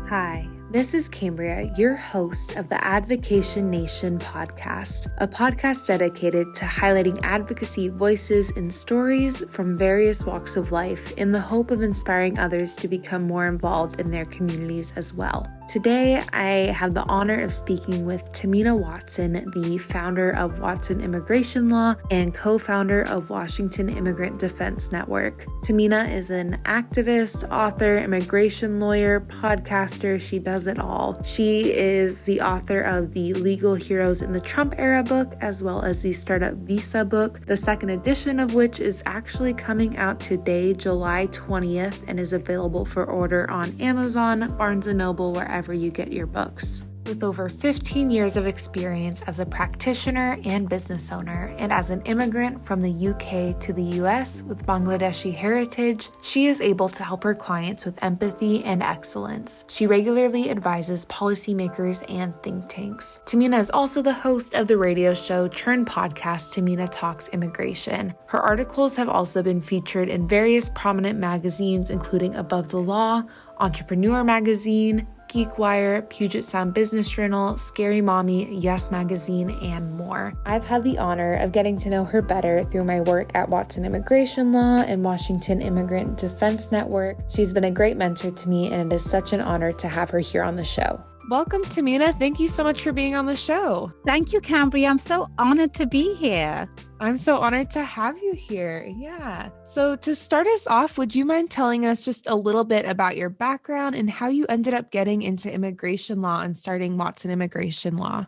Hi, this is Cambria, your host of the AdVocation Nation podcast, a podcast dedicated to highlighting advocacy voices and stories from various walks of life in the hope of inspiring others to become more involved in their communities as well. Today, I have the honor of speaking with Tamina Watson, the founder of Watson Immigration Law and co-founder of Washington Immigrant Defense Network. Tamina is an activist, author, immigration lawyer, podcaster. She does it all. She is the author of the Legal Heroes in the Trump Era book, as well as the Startup Visa book, the second edition of which is actually coming out today, July 20th, and is available for order on Amazon, Barnes & Noble, wherever you get your books. With over 15 years of experience as a practitioner and business owner, and as an immigrant from the UK to the US with Bangladeshi heritage, she is able to help her clients with empathy and excellence. She regularly advises policymakers and think tanks. Tamina is also the host of the radio show turned podcast Tamina Talks Immigration. Her articles have also been featured in various prominent magazines, including Above the Law, Entrepreneur Magazine, GeekWire, Puget Sound Business Journal, Scary Mommy, Yes Magazine, and more. I've had the honor of getting to know her better through my work at Watson Immigration Law and Washington Immigrant Defense Network. She's been a great mentor to me, and it is such an honor to have her here on the show. Welcome, Tamina. Thank you so much for being on the show. Thank you, Cambria. I'm so honored to be here. I'm so honored to have you here. Yeah. So to start us off, would you mind telling us just a little bit about your background and how you ended up getting into immigration law and starting Watson Immigration Law?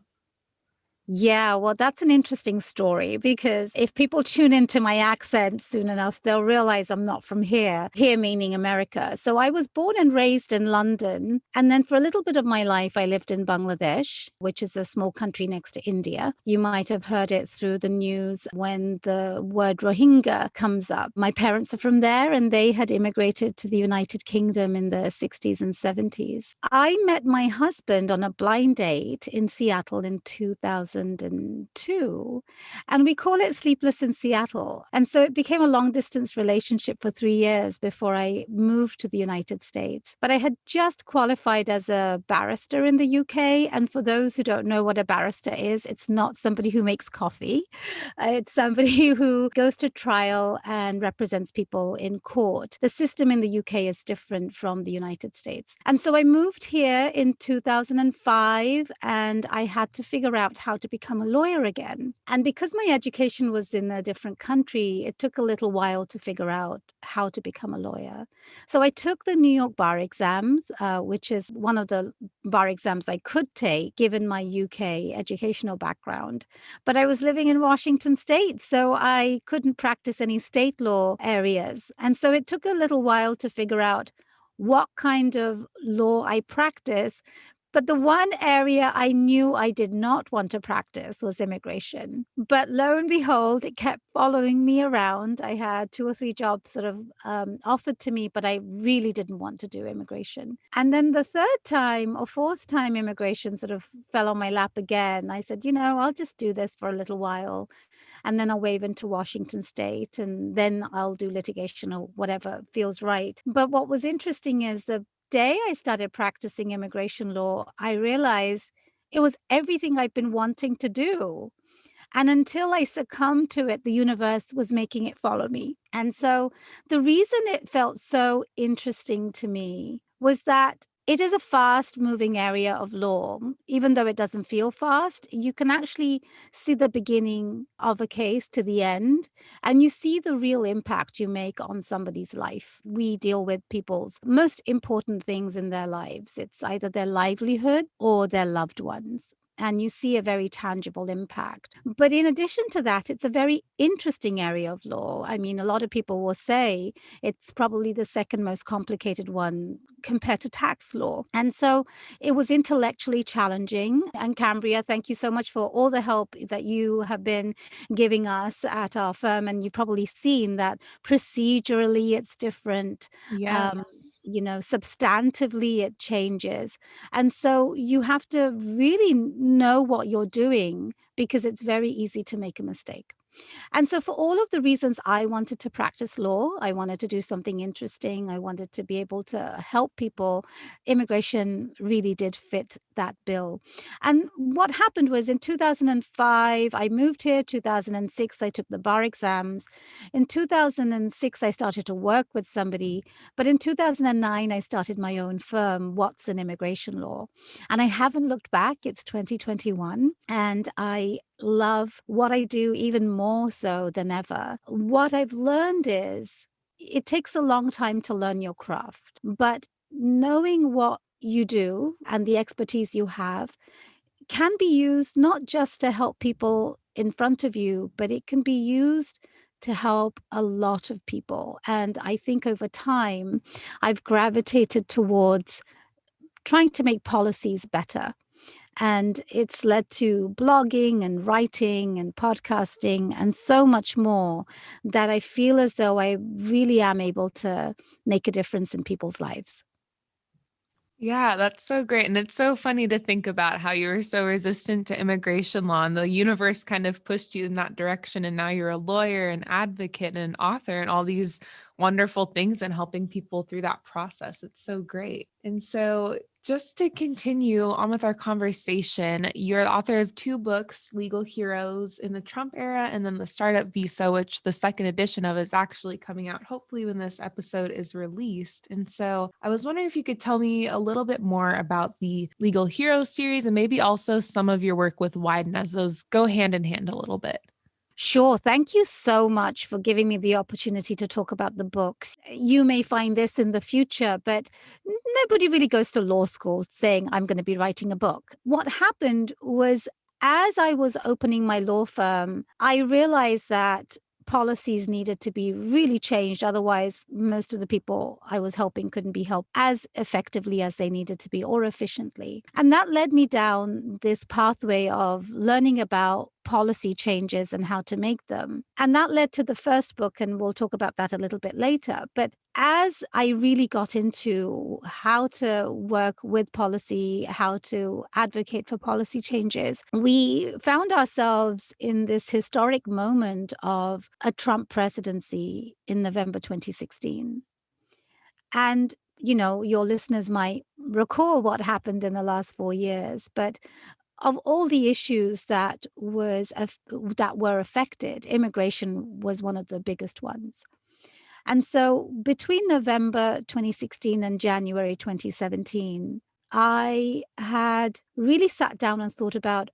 Yeah, well, that's an interesting story because if people tune into my accent soon enough, they'll realize I'm not from here meaning America. So I was born and raised in London. And then for a little bit of my life, I lived in Bangladesh, which is a small country next to India. You might have heard it through the news when the word Rohingya comes up. My parents are from there and they had immigrated to the United Kingdom in the 60s and 70s. I met my husband on a blind date in Seattle in 2002, and we call it Sleepless in Seattle. And so it became a long distance relationship for 3 years before I moved to the United States. But I had just qualified as a barrister in the UK. And for those who don't know what a barrister is, it's not somebody who makes coffee. It's somebody who goes to trial and represents people in court. The system in the UK is different from the United States. And so I moved here in 2005, and I had to figure out how to become a lawyer again. And because my education was in a different country, it took a little while to figure out how to become a lawyer. So I took the New York bar exams, which is one of the bar exams I could take given my UK educational background. But I was living in Washington State, so I couldn't practice any state law areas. And so it took a little while to figure out what kind of law I practice. But the one area I knew I did not want to practice was immigration. But lo and behold, it kept following me around. I had 2 or 3 jobs sort of offered to me, but I really didn't want to do immigration. And then the third time or fourth time immigration sort of fell on my lap again. I said, I'll just do this for a little while. And then I'll wave into Washington State, and then I'll do litigation or whatever feels right. But what was interesting is the day I started practicing immigration law, I realized it was everything I've been wanting to do. And until I succumbed to it, the universe was making it follow me. And so the reason it felt so interesting to me was that it is a fast-moving area of law. Even though it doesn't feel fast, you can actually see the beginning of a case to the end, and you see the real impact you make on somebody's life. We deal with people's most important things in their lives. It's either their livelihood or their loved ones. And you see a very tangible impact. But in addition to that, it's a very interesting area of law. I mean, a lot of people will say it's probably the second most complicated one compared to tax law. And so it was intellectually challenging. And Cambria, thank you so much for all the help that you have been giving us at our firm. And you've probably seen that procedurally it's different. Yes. Substantively it changes. And so you have to really know what you're doing because it's very easy to make a mistake. And so for all of the reasons I wanted to practice law, I wanted to do something interesting, I wanted to be able to help people, immigration really did fit that bill. And what happened was in 2005, I moved here. 2006, I took the bar exams. In 2006, I started to work with somebody. But in 2009, I started my own firm, Watson Immigration Law. And I haven't looked back. It's 2021. And I love what I do even more so than ever. What I've learned is it takes a long time to learn your craft, but knowing what you do and the expertise you have can be used not just to help people in front of you, but it can be used to help a lot of people. And I think over time, I've gravitated towards trying to make policies better. And it's led to blogging and writing and podcasting and so much more that I feel as though I really am able to make a difference in people's lives. Yeah, that's so great. And it's so funny to think about how you were so resistant to immigration law and the universe kind of pushed you in that direction. And now you're a lawyer, an advocate, and an author, and all these wonderful things and helping people through that process. It's so great. And so, just to continue on with our conversation, you're the author of two books, Legal Heroes in the Trump Era, and then The Startup Visa, which the second edition of is actually coming out, hopefully, when this episode is released. And so I was wondering if you could tell me a little bit more about the Legal Heroes series and maybe also some of your work with Wyden, as those go hand in hand a little bit. Sure. Thank you so much for giving me the opportunity to talk about the books. You may find this in the future, but nobody really goes to law school saying, I'm going to be writing a book. What happened was, as I was opening my law firm, I realized that policies needed to be really changed. Otherwise, most of the people I was helping couldn't be helped as effectively as they needed to be or efficiently. And that led me down this pathway of learning about policy changes and how to make them. And that led to the first book, and we'll talk about that a little bit later. But as I really got into how to work with policy, how to advocate for policy changes, we found ourselves in this historic moment of a Trump presidency in November 2016. And your listeners might recall what happened in the last 4 years, but of all the issues that were affected, immigration was one of the biggest ones. And so between November 2016 and January 2017, I had really sat down and thought about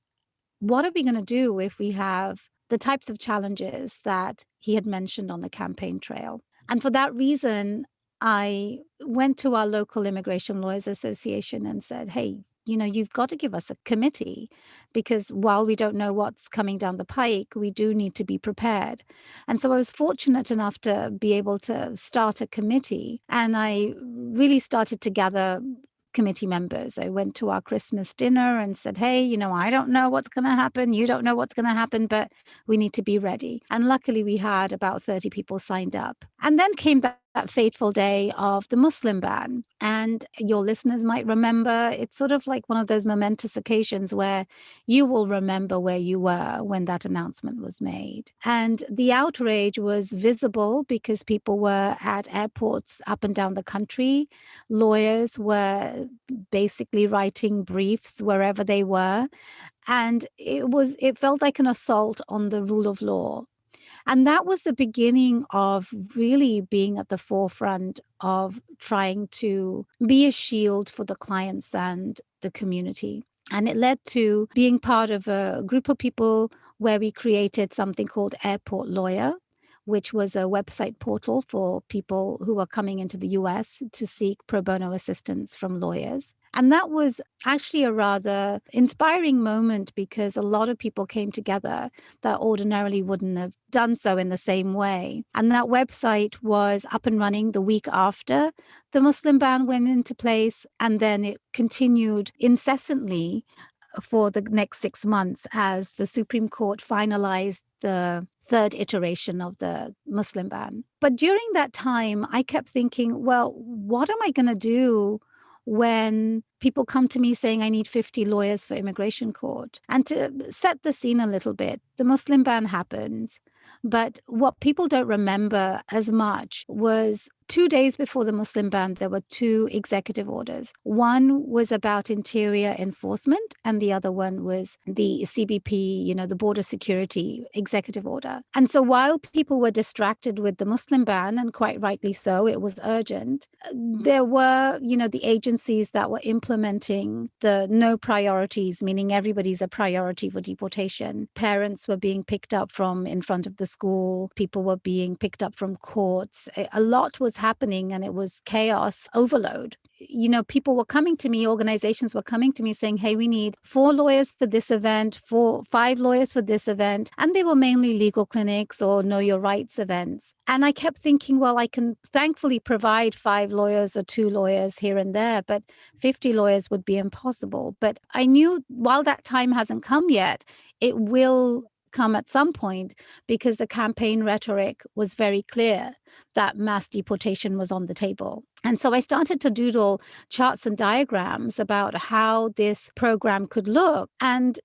what are we going to do if we have the types of challenges that he had mentioned on the campaign trail. And for that reason, I went to our local Immigration Lawyers Association and said, hey, you've got to give us a committee, because while we don't know what's coming down the pike, we do need to be prepared. And so I was fortunate enough to be able to start a committee, and I really started to gather committee members. I went to our Christmas dinner and said, hey, I don't know what's going to happen. You don't know what's going to happen, but we need to be ready. And luckily we had about 30 people signed up. And then came that fateful day of the Muslim ban. And your listeners might remember, it's sort of like one of those momentous occasions where you will remember where you were when that announcement was made. And the outrage was visible because people were at airports up and down the country. Lawyers were basically writing briefs wherever they were. And it felt like an assault on the rule of law. And that was the beginning of really being at the forefront of trying to be a shield for the clients and the community. And it led to being part of a group of people where we created something called Airport Lawyer, which was a website portal for people who are coming into the US to seek pro bono assistance from lawyers. And that was actually a rather inspiring moment, because a lot of people came together that ordinarily wouldn't have done so in the same way. And that website was up and running the week after the Muslim ban went into place. And then it continued incessantly for the next 6 months as the Supreme Court finalized the third iteration of the Muslim ban. But during that time, I kept thinking, well, what am I going to do when people come to me saying I need 50 lawyers for immigration court? And to set the scene a little bit, the Muslim ban happens. But what people don't remember as much was 2 days before the Muslim ban, there were two executive orders. One was about interior enforcement, and the other one was the CBP, the border security executive order. And so while people were distracted with the Muslim ban, and quite rightly so, it was urgent, there were, the agencies that were implementing the no priorities, meaning everybody's a priority for deportation. Parents were being picked up from in front of the school. People were being picked up from courts. A lot was happening, and it was chaos overload. People were coming to me, organizations were coming to me saying, hey, we need 4 lawyers for this event, 5 lawyers for this event. And they were mainly legal clinics or know your rights events. And I kept thinking, well, I can thankfully provide 5 lawyers or 2 lawyers here and there, but 50 lawyers would be impossible. But I knew while that time hasn't come yet, it will come at some point, because the campaign rhetoric was very clear that mass deportation was on the table. And so I started to doodle charts and diagrams about how this program could look. And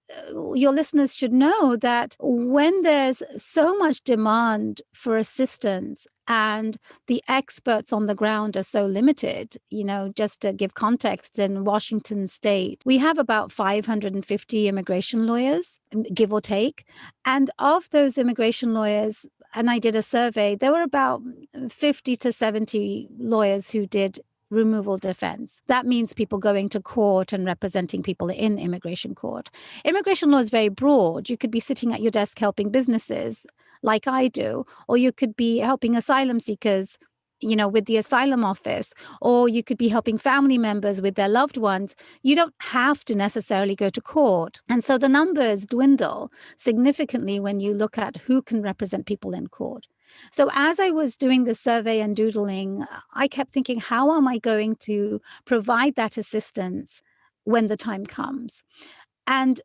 your listeners should know that when there's so much demand for assistance and the experts on the ground are so limited, just to give context, in Washington state, we have about 550 immigration lawyers, give or take. And of those immigration lawyers, and I did a survey, there were about 50 to 70 lawyers who did removal defense. That means people going to court and representing people in immigration court. Immigration law is very broad. You could be sitting at your desk helping businesses like I do, or you could be helping asylum seekers, with the asylum office, or you could be helping family members with their loved ones. You don't have to necessarily go to court. And so the numbers dwindle significantly when you look at who can represent people in court. So as I was doing the survey and doodling, I kept thinking, how am I going to provide that assistance when the time comes? And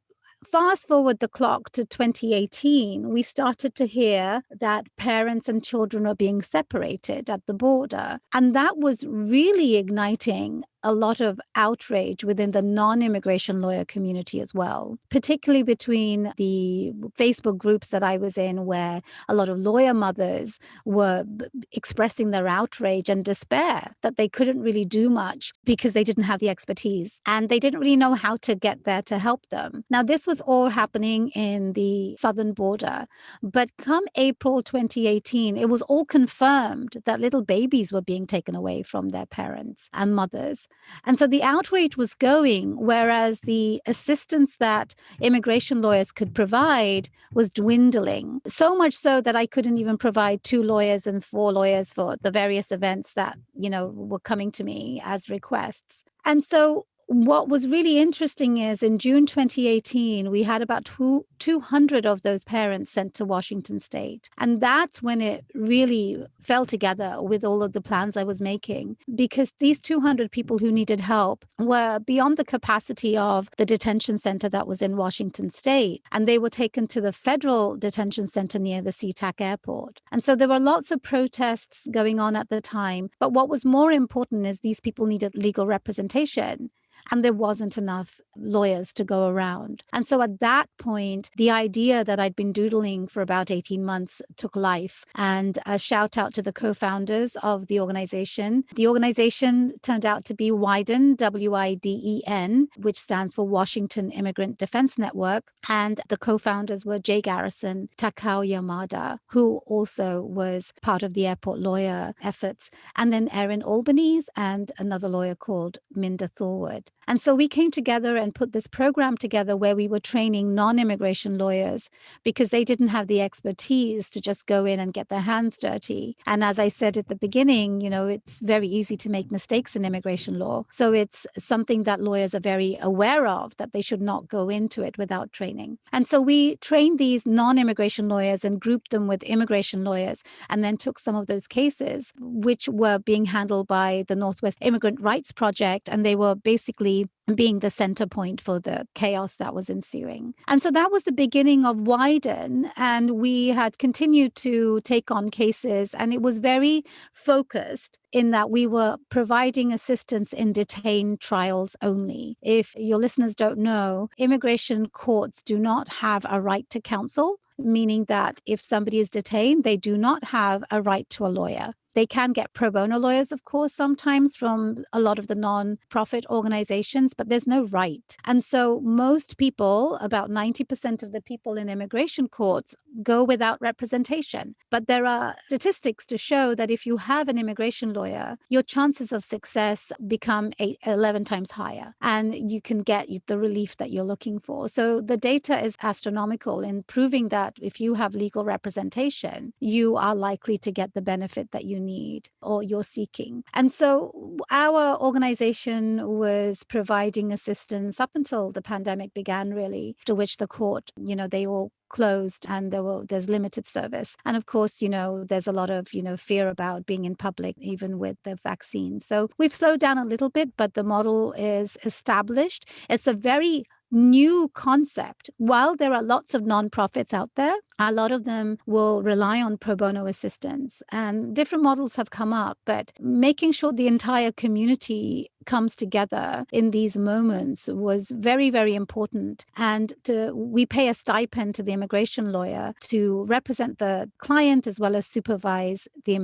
fast forward the clock to 2018, we started to hear that parents and children were being separated at the border. And that was really igniting a lot of outrage within the non-immigration lawyer community as well, particularly between the Facebook groups that I was in, where a lot of lawyer mothers were expressing their outrage and despair that they couldn't really do much because they didn't have the expertise and they didn't really know how to get there to help them. Now, this was all happening in the southern border, but come April 2018, it was all confirmed that little babies were being taken away from their parents and mothers. And so the outrage was going, whereas the assistance that immigration lawyers could provide was dwindling. So much so that I couldn't even provide 2 lawyers and 4 lawyers for the various events that, were coming to me as requests. And so what was really interesting is in June 2018, we had about 200 of those parents sent to Washington state. And that's when it really fell together with all of the plans I was making, because these 200 people who needed help were beyond the capacity of the detention center that was in Washington state. And they were taken to the federal detention center near the SeaTac airport. And so there were lots of protests going on at the time. But what was more important is these people needed legal representation. And there wasn't enough lawyers to go around. And so at that point, the idea that I'd been doodling for about 18 months took life. And a shout out to the co-founders of the organization. The organization turned out to be WIDEN, WIDEN, which stands for Washington Immigrant Defense Network. And the co-founders were Jay Garrison, Takao Yamada, who also was part of the airport lawyer efforts, and then Erin Albanese and another lawyer called Minda Thorwood. And so we came together and put this program together where we were training non-immigration lawyers because they didn't have the expertise to just go in and get their hands dirty. And as I said at the beginning, it's very easy to make mistakes in immigration law. So it's something that lawyers are very aware of, that they should not go into it without training. And so we trained these non-immigration lawyers and grouped them with immigration lawyers, and then took some of those cases, which were being handled by the Northwest Immigrant Rights Project, and they were basically being the center point for the chaos that was ensuing. And so that was the beginning of Widen. And we had continued to take on cases, and it was very focused in that we were providing assistance in detained trials only. If your listeners don't know, immigration courts do not have a right to counsel. meaning that if somebody is detained, they do not have a right to a lawyer. They can get pro bono lawyers, of course, sometimes from a lot of the non-profit organizations, but there's no right. And so most people, about 90% of the people in immigration courts, go without representation. But there are statistics to show that if you have an immigration lawyer, your chances of success become 11 times higher, and you can get the relief that you're looking for. So the data is astronomical in proving that if you have legal representation, you are likely to get the benefit that you need or you're seeking. And so our organization was providing assistance up until the pandemic began, really, to which the court, they all closed and there's limited service. And of course, there's a lot of, fear about being in public, even with the vaccine. So we've slowed down a little bit, but the model is established. It's a very new concept. While there are lots of nonprofits out there, a lot of them will rely on pro bono assistance, and different models have come up, but making sure the entire community comes together in these moments was very, very important. And we pay a stipend to the immigration lawyer to represent the client as well as supervise the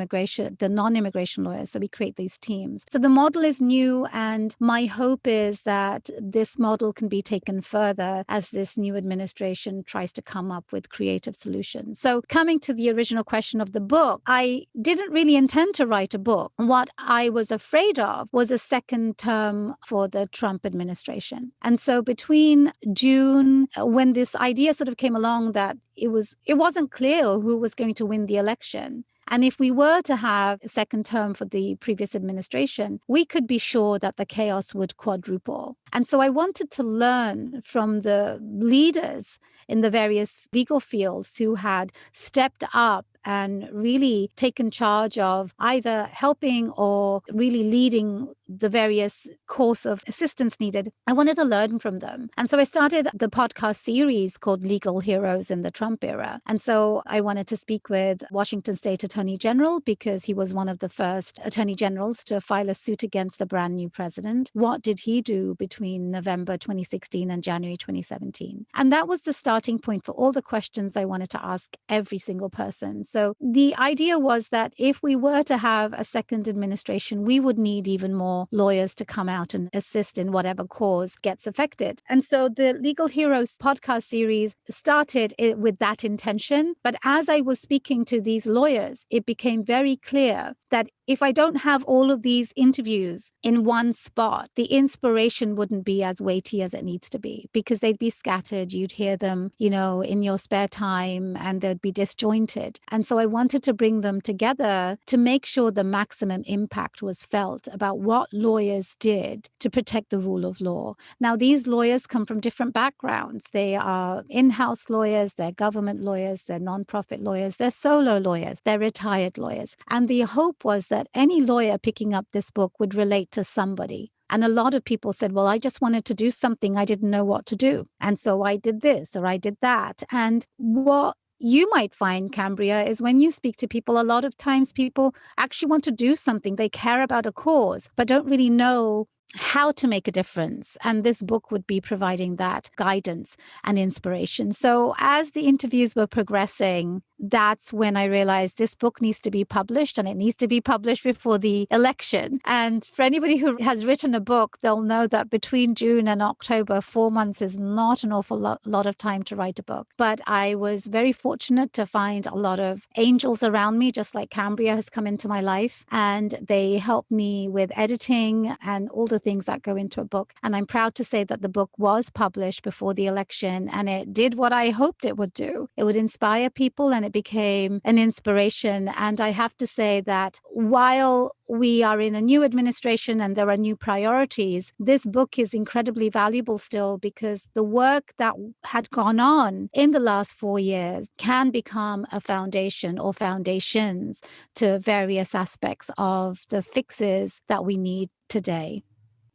non-immigration lawyers. So we create these teams. So the model is new, and my hope is that this model can be taken further as this new administration tries to come up with creative solutions. So coming to the original question of the book, I didn't really intend to write a book. What I was afraid of was a second term for the Trump administration. And so between June, when this idea sort of came along that it wasn't clear who was going to win the election. And if we were to have a second term for the previous administration, we could be sure that the chaos would quadruple. And so I wanted to learn from the leaders in the various legal fields who had stepped up and really taken charge of either helping or really leading the various course of assistance needed. I wanted to learn from them. And so I started the podcast series called Legal Heroes in the Trump Era. And so I wanted to speak with Washington State Attorney General because he was one of the first attorney generals to file a suit against a brand new president. What did he do between November 2016 and January 2017? And that was the starting point for all the questions I wanted to ask every single person. So the idea was that if we were to have a second administration, we would need even more lawyers to come out and assist in whatever cause gets affected. And so the Legal Heroes podcast series started with that intention. But as I was speaking to these lawyers, it became very clear that if I don't have all of these interviews in one spot, the inspiration wouldn't be as weighty as it needs to be because they'd be scattered. You'd hear them, in your spare time, and they'd be disjointed. And so I wanted to bring them together to make sure the maximum impact was felt about what lawyers did to protect the rule of law. Now, these lawyers come from different backgrounds. They are in-house lawyers, they're government lawyers, they're nonprofit lawyers, they're solo lawyers, they're retired lawyers. And the hope was that any lawyer picking up this book would relate to somebody. And a lot of people said, well, I just wanted to do something. I didn't know what to do. And so I did this or I did that. And what you might find, Cambria, is when you speak to people, a lot of times people actually want to do something. They care about a cause, but don't really know how to make a difference. And this book would be providing that guidance and inspiration. So as the interviews were progressing, that's when I realized this book needs to be published, and it needs to be published before the election. And for anybody who has written a book, they'll know that between June and October, 4 months is not an awful lot of time to write a book. But I was very fortunate to find a lot of angels around me, just like Cambria has come into my life. And they helped me with editing and all the things that go into a book. And I'm proud to say that the book was published before the election, and it did what I hoped it would do. It would inspire people, and it became an inspiration. And I have to say that while we are in a new administration and there are new priorities, this book is incredibly valuable still, because the work that had gone on in the last 4 years can become a foundation or foundations to various aspects of the fixes that we need today.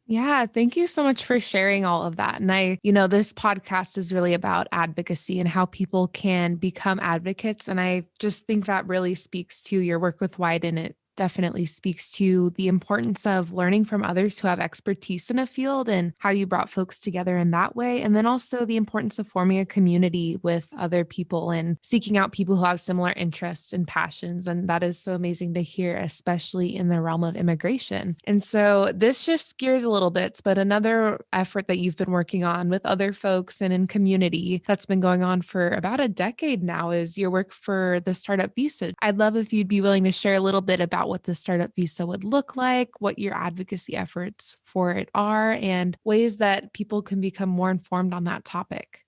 Yeah, thank you so much for sharing all of that. And this podcast is really about advocacy and how people can become advocates. And I just think that really speaks to your work with Wyden. It definitely speaks to the importance of learning from others who have expertise in a field and how you brought folks together in that way. And then also the importance of forming a community with other people and seeking out people who have similar interests and passions. And that is so amazing to hear, especially in the realm of immigration. And so this shifts gears a little bit, but another effort that you've been working on with other folks and in community that's been going on for about a decade now is your work for the startup visa. I'd love if you'd be willing to share a little bit about what the startup visa would look like, what your advocacy efforts for it are, and ways that people can become more informed on that topic.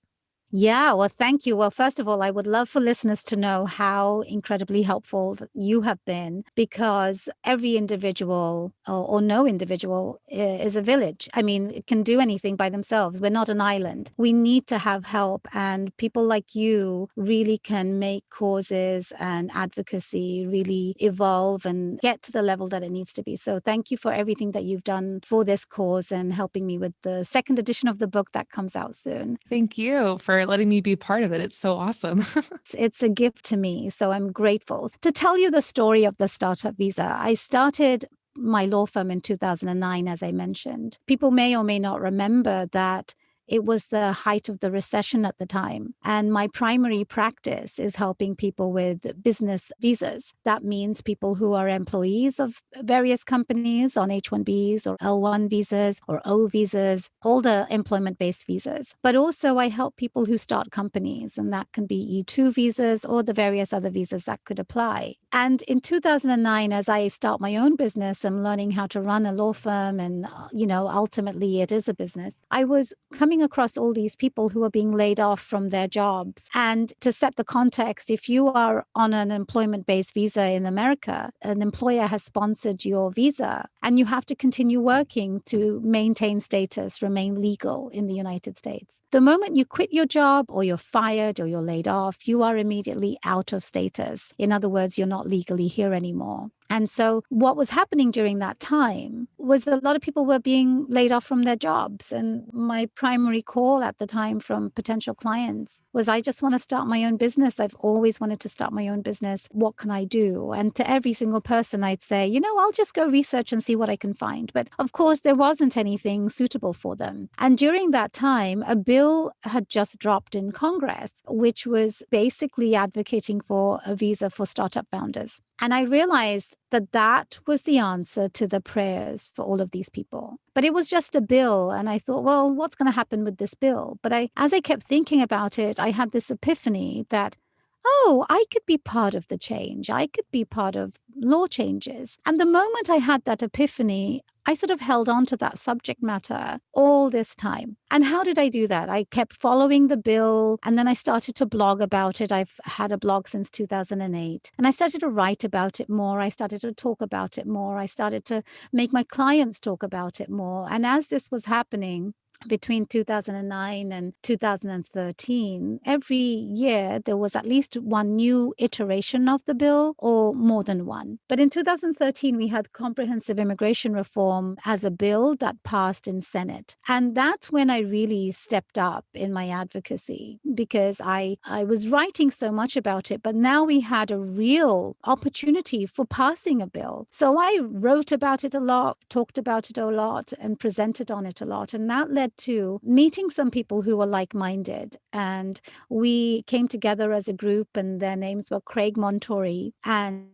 Yeah, well, thank you. Well, first of all, I would love for listeners to know how incredibly helpful that you have been, because every individual or no individual is a village. I mean, it can do anything by themselves. We're not an island. We need to have help. And people like you really can make causes and advocacy really evolve and get to the level that it needs to be. So thank you for everything that you've done for this cause and helping me with the second edition of the book that comes out soon. Thank you for letting me be part of it. It's so awesome. It's a gift to me, so I'm grateful. To tell you the story of the startup visa, I started my law firm in 2009, as I mentioned. People may or may not remember that it was the height of the recession at the time. And my primary practice is helping people with business visas. That means people who are employees of various companies on H-1Bs or L-1 visas or O visas, all the employment-based visas. But also I help people who start companies, and that can be E-2 visas or the various other visas that could apply. And in 2009, as I start my own business, I'm learning how to run a law firm, and, ultimately it is a business. I was coming across all these people who are being laid off from their jobs. And to set the context, if you are on an employment-based visa in America, an employer has sponsored your visa, and you have to continue working to maintain status, remain legal in the United States. The moment you quit your job or you're fired or you're laid off, you are immediately out of status. In other words, you're not legally here anymore. And so what was happening during that time was a lot of people were being laid off from their jobs. And my primary call at the time from potential clients was, I just want to start my own business. I've always wanted to start my own business. What can I do? And to every single person, I'd say, I'll just go research and see what I can find. But of course, there wasn't anything suitable for them. And during that time, a bill had just dropped in Congress, which was basically advocating for a visa for startup founders. And I realized that that was the answer to the prayers for all of these people. But it was just a bill. And I thought, well, what's going to happen with this bill? But as I kept thinking about it, I had this epiphany that, oh, I could be part of the change. I could be part of law changes. And the moment I had that epiphany, I sort of held on to that subject matter all this time. And how did I do that? I kept following the bill, and then I started to blog about it. I've had a blog since 2008, and I started to write about it more. I started to talk about it more. I started to make my clients talk about it more. And as this was happening, between 2009 and 2013, every year there was at least one new iteration of the bill or more than one. But in 2013, we had comprehensive immigration reform as a bill that passed in Senate. And that's when I really stepped up in my advocacy, because I was writing so much about it, but now we had a real opportunity for passing a bill. So I wrote about it a lot, talked about it a lot, and presented on it a lot. And that led to meeting some people who were like-minded. And we came together as a group, and their names were Craig Montori and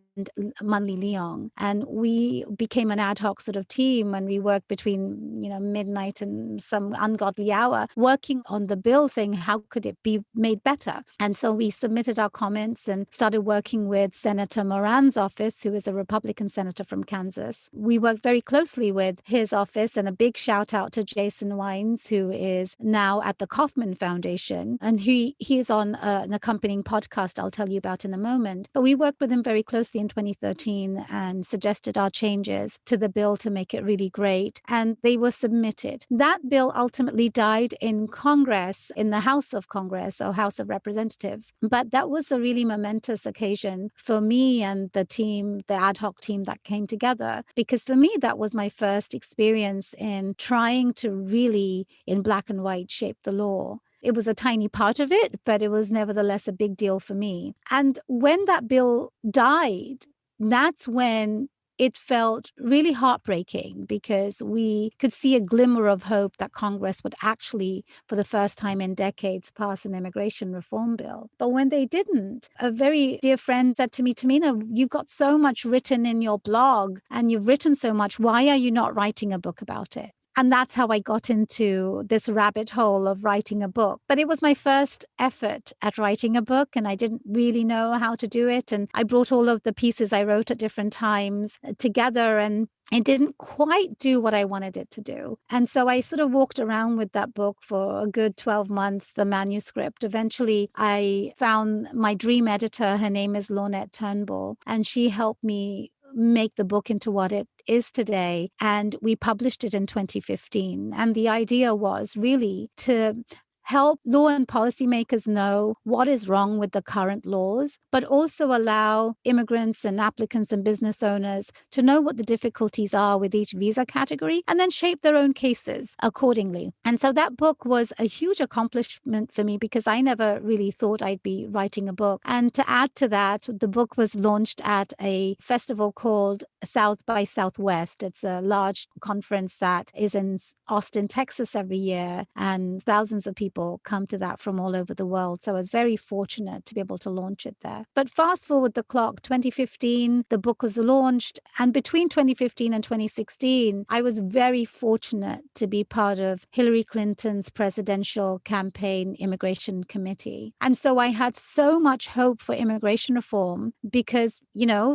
Manli Leong. And we became an ad hoc sort of team, and we worked between, midnight and some ungodly hour, working on the bill, saying, how could it be made better? And so we submitted our comments and started working with Senator Moran's office, who is a Republican senator from Kansas. We worked very closely with his office, and a big shout out to Jason Wines, who is now at the Kauffman Foundation. And he is on an accompanying podcast I'll tell you about in a moment. But we worked with him very closely in 2013 and suggested our changes to the bill to make it really great. And they were submitted. That bill ultimately died in Congress, in the House of Congress or House of Representatives. But that was a really momentous occasion for me and the team, the ad hoc team that came together, because for me, that was my first experience in trying to really, in black and white, shape the law. It was a tiny part of it, but it was nevertheless a big deal for me. And when that bill died, that's when it felt really heartbreaking because we could see a glimmer of hope that Congress would actually, for the first time in decades, pass an immigration reform bill. But when they didn't, a very dear friend said to me, Tamina, you've got so much written in your blog and you've written so much. Why are you not writing a book about it? And that's how I got into this rabbit hole of writing a book. But it was my first effort at writing a book, and I didn't really know how to do it. And I brought all of the pieces I wrote at different times together, and it didn't quite do what I wanted it to do. And so I sort of walked around with that book for a good 12 months, the manuscript. Eventually, I found my dream editor. Her name is Lornette Turnbull, and she helped me make the book into what it is today. And we published it in 2015. And the idea was really to help law and policymakers know what is wrong with the current laws, but also allow immigrants and applicants and business owners to know what the difficulties are with each visa category and then shape their own cases accordingly. And so that book was a huge accomplishment for me because I never really thought I'd be writing a book. And to add to that, the book was launched at a festival called South by Southwest. It's a large conference that is in Austin, Texas every year, and thousands of people come to that from all over the world. So I was very fortunate to be able to launch it there. But fast forward the clock, 2015, the book was launched. And between 2015 and 2016, I was very fortunate to be part of Hillary Clinton's presidential campaign immigration committee. And so I had so much hope for immigration reform because,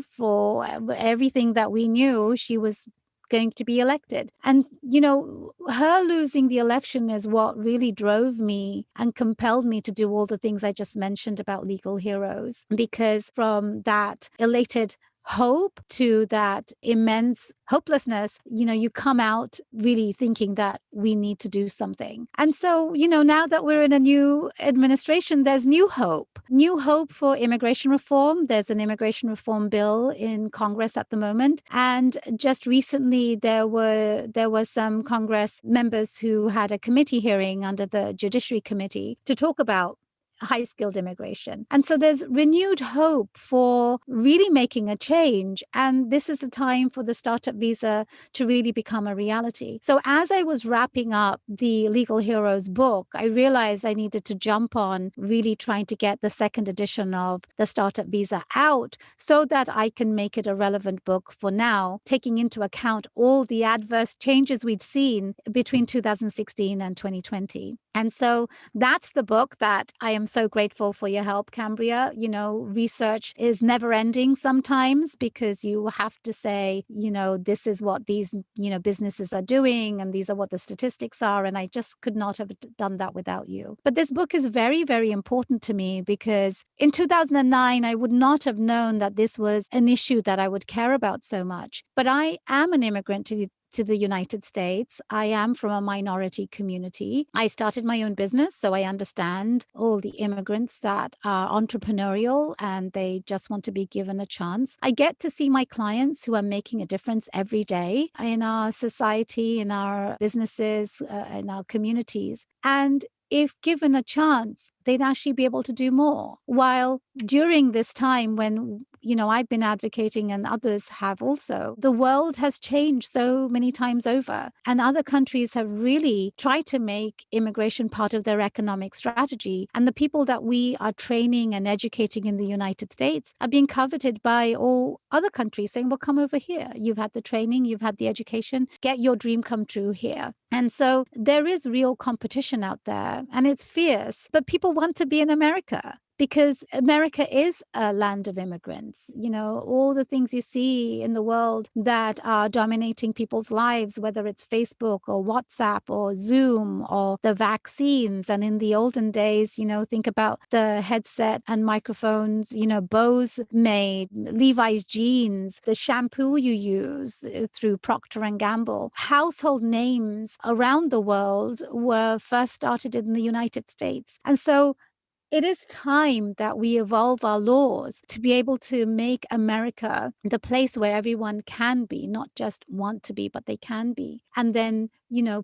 for everything that we knew, she was going to be elected. And, her losing the election is what really drove me and compelled me to do all the things I just mentioned about Legal Heroes, because from that elated hope to that immense hopelessness, you come out really thinking that we need to do something. And so, now that we're in a new administration, there's new hope for immigration reform. There's an immigration reform bill in Congress at the moment. And just recently, there were some Congress members who had a committee hearing under the Judiciary Committee to talk about high-skilled immigration. And so there's renewed hope for really making a change. And this is a time for the startup visa to really become a reality. So as I was wrapping up the Legal Heroes book, I realized I needed to jump on really trying to get the second edition of the startup visa out so that I can make it a relevant book for now, taking into account all the adverse changes we'd seen between 2016 and 2020. And so that's the book that I am so grateful for your help, Cambria. Research is never ending sometimes because you have to say, this is what these, businesses are doing and these are what the statistics are. And I just could not have done that without you. But this book is very, very important to me because in 2009, I would not have known that this was an issue that I would care about so much. But I am an immigrant to the United States. I am from a minority community. I started my own business, so I understand all the immigrants that are entrepreneurial and they just want to be given a chance. I get to see my clients who are making a difference every day in our society, in our businesses, in our communities. And if given a chance, they'd actually be able to do more. While during this time when, I've been advocating and others have also, the world has changed so many times over. And other countries have really tried to make immigration part of their economic strategy. And the people that we are training and educating in the United States are being coveted by all other countries saying, well, come over here. You've had the training, you've had the education, get your dream come true here. And so there is real competition out there and it's fierce, but people want to be in America because America is a land of immigrants. All the things you see in the world that are dominating people's lives, whether it's Facebook or WhatsApp or Zoom or the vaccines. And in the olden days, think about the headset and microphones, Bose made, Levi's jeans, the shampoo you use through Procter and Gamble. Household names around the world were first started in the United States. And so it is time that we evolve our laws to be able to make America the place where everyone can be, not just want to be, but they can be. And then,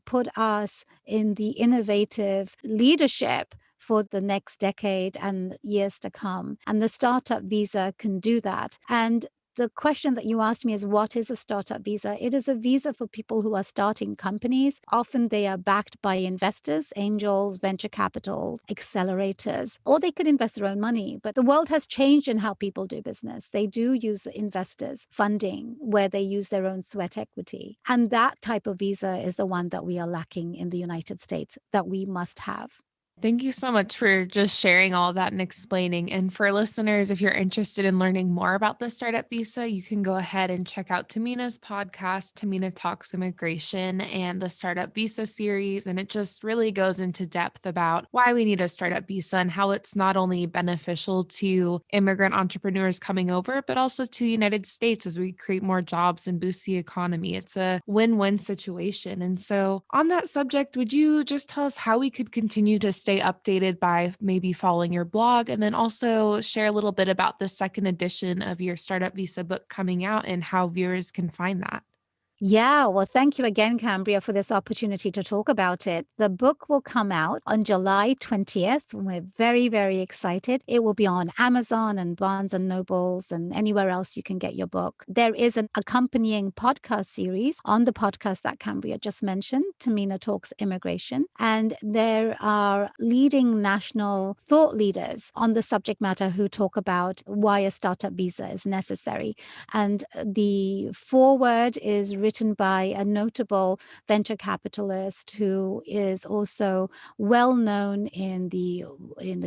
put us in the innovative leadership for the next decade and years to come. And the startup visa can do that. And the question that you asked me is, what is a startup visa? It is a visa for people who are starting companies. Often they are backed by investors, angels, venture capital, accelerators, or they could invest their own money. But the world has changed in how people do business. They do use investors, funding, where they use their own sweat equity. And that type of visa is the one that we are lacking in the United States, that we must have. Thank you so much for just sharing all that and explaining. And for listeners, if you're interested in learning more about the startup visa, you can go ahead and check out Tamina's podcast, Tamina Talks Immigration, and the startup visa series. And it just really goes into depth about why we need a startup visa and how it's not only beneficial to immigrant entrepreneurs coming over, but also to the United States as we create more jobs and boost the economy. It's a win-win situation. And so on that subject, would you just tell us how we could continue to stay updated by maybe following your blog, and then also share a little bit about the second edition of your Startup Visa book coming out and how viewers can find that? Yeah, well, thank you again, Cambria, for this opportunity to talk about it. The book will come out on July 20th. We're very, very excited. It will be on Amazon and Barnes and Nobles and anywhere else you can get your book. There is an accompanying podcast series on the podcast that Cambria just mentioned, Tamina Talks Immigration. And there are leading national thought leaders on the subject matter who talk about why a startup visa is necessary. And the foreword is written by a notable venture capitalist who is also well known in the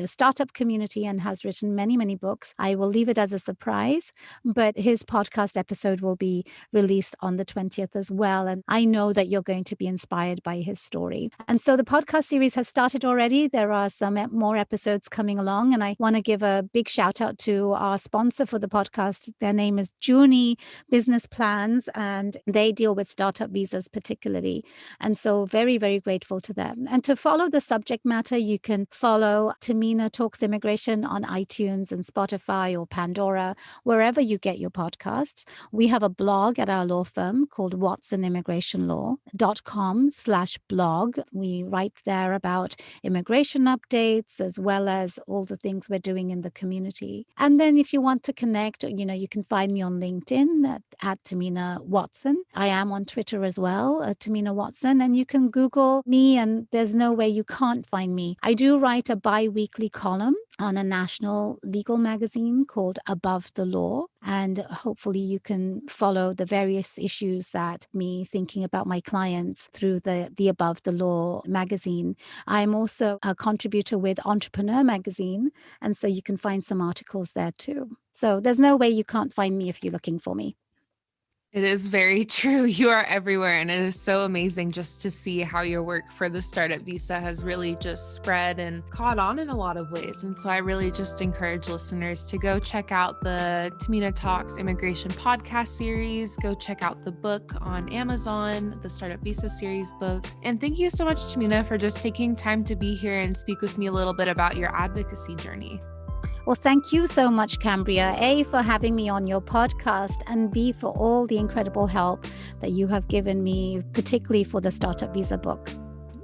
startup community and has written many, many books. I will leave it as a surprise, but his podcast episode will be released on the 20th as well. And I know that you're going to be inspired by his story. And so the podcast series has started already. There are some more episodes coming along, and I want to give a big shout out to our sponsor for the podcast. Their name is Juni Business Plans, and they deal with startup visas particularly. And so very, very grateful to them. And to follow the subject matter, you can follow Tamina Talks Immigration on iTunes and Spotify or Pandora, wherever you get your podcasts. We have a blog at our law firm called watsonimmigrationlaw.com/blog. We write there about immigration updates as well as all the things we're doing in the community. And then if you want to connect, you can find me on LinkedIn at Tamina Watson. I am on Twitter as well, Tamina Watson, and you can Google me and there's no way you can't find me. I do write a bi-weekly column on a national legal magazine called Above the Law, and hopefully you can follow the various issues that me thinking about my clients through the Above the Law magazine. I'm also a contributor with Entrepreneur magazine, and so you can find some articles there too. So there's no way you can't find me if you're looking for me. It is very true. You are everywhere. And it is so amazing just to see how your work for the startup visa has really just spread and caught on in a lot of ways. And so I really just encourage listeners to go check out the Tamina Talks Immigration podcast series. Go check out the book on Amazon, the Startup Visa series book. And thank you so much, Tamina, for just taking time to be here and speak with me a little bit about your advocacy journey. Well, thank you so much, Cambria, A, for having me on your podcast, and B, for all the incredible help that you have given me, particularly for the Startup Visa book.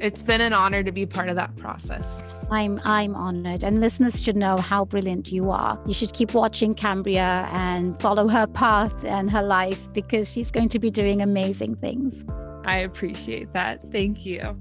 It's been an honor to be part of that process. I'm honored, and listeners should know how brilliant you are. You should keep watching Cambria and follow her path and her life, because she's going to be doing amazing things. I appreciate that. Thank you.